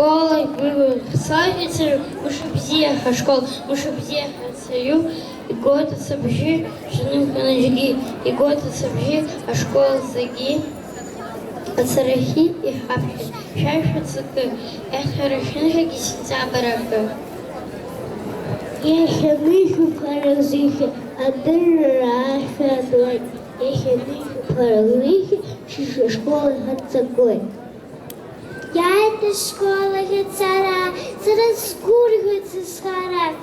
школа, славится мушабзеха школа, мушабзеха царю, и год собжи, жену ханажги, и год собжи, а школа заги, а царахи и хапши, шайша цикы, эхарашинха гисинцабарака. Я ханышу паразихи, а дыраша дой, я ханышу паразихи, шиша школа хацакой. Я это школа цара, цара скургается схара,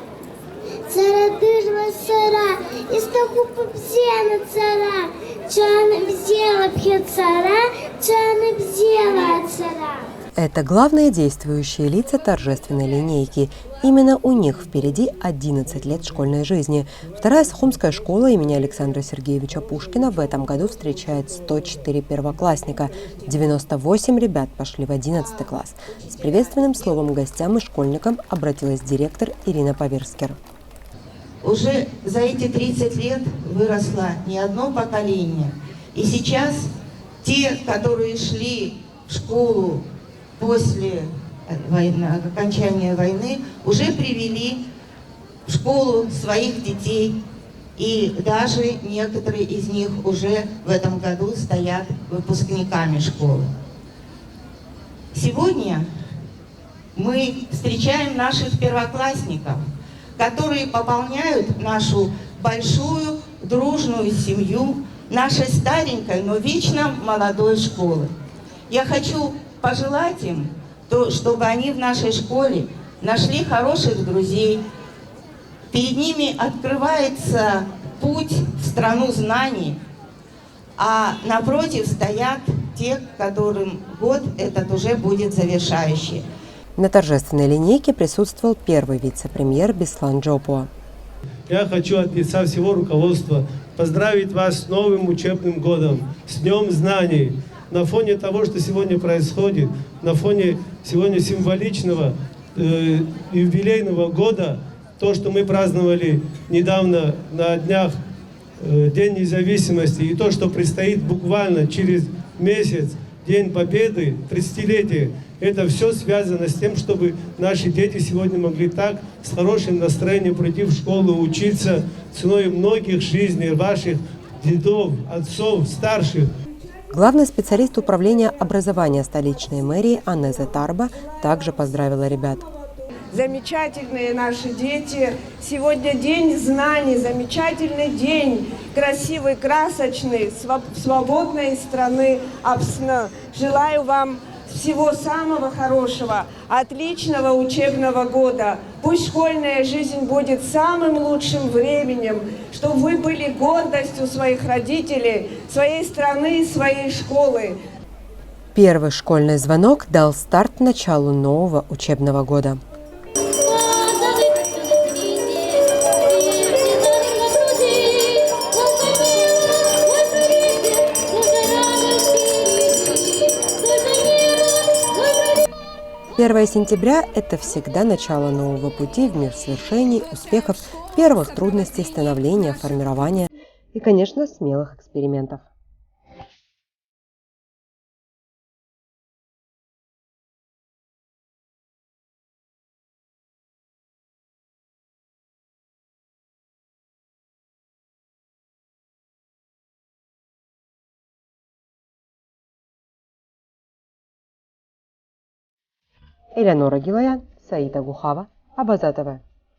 цара дырла сара, из того побзена цара, чана бзела пьет цара, чана бзела цара. Это главные действующие лица торжественной линейки. Именно у них впереди 11 лет школьной жизни. Вторая Сухумская школа имени Александра Сергеевича Пушкина в этом году встречает 104 первоклассника. 98 ребят пошли в 11 класс. С приветственным словом гостям и школьникам обратилась директор Ирина Паверскер. Уже за эти 30 лет выросло не одно поколение. И сейчас те, которые шли в школу после окончания войны, уже привели в школу своих детей, и даже некоторые из них уже в этом году стоят выпускниками школы. Сегодня мы встречаем наших первоклассников, которые пополняют нашу большую дружную семью нашей старенькой, но вечно молодой школы. Я хочу пожелать им, чтобы они в нашей школе нашли хороших друзей. Перед ними открывается путь в страну знаний, а напротив стоят те, которым год этот уже будет завершающий. На торжественной линейке присутствовал первый вице-премьер Беслан Джопуа. Я хочу от лица всего руководства поздравить вас с новым учебным годом, с Днем знаний. На фоне того, что сегодня происходит, на фоне сегодня символичного юбилейного года, то, что мы праздновали недавно на днях День независимости, и то, что предстоит буквально через месяц, День Победы, 30-летие, это все связано с тем, чтобы наши дети сегодня могли так с хорошим настроением прийти в школу, учиться ценой многих жизней ваших дедов, отцов, старших. Главный специалист управления образования столичной мэрии Аннезе Тарба также поздравила ребят. Замечательные наши дети. Сегодня день знаний, замечательный день, красивый, красочный, свободной страны Апсны. Желаю вам всего самого хорошего, отличного учебного года. Пусть школьная жизнь будет самым лучшим временем, чтобы вы были гордостью своих родителей, своей страны, своей школы. Первый школьный звонок дал старт началу нового учебного года. Первое сентября – это всегда начало нового пути в мир свершений, успехов, первых трудностей, становления, формирования и, конечно, смелых экспериментов. Элеонора Гилаян, Саида Гухава, Абаза ТВ.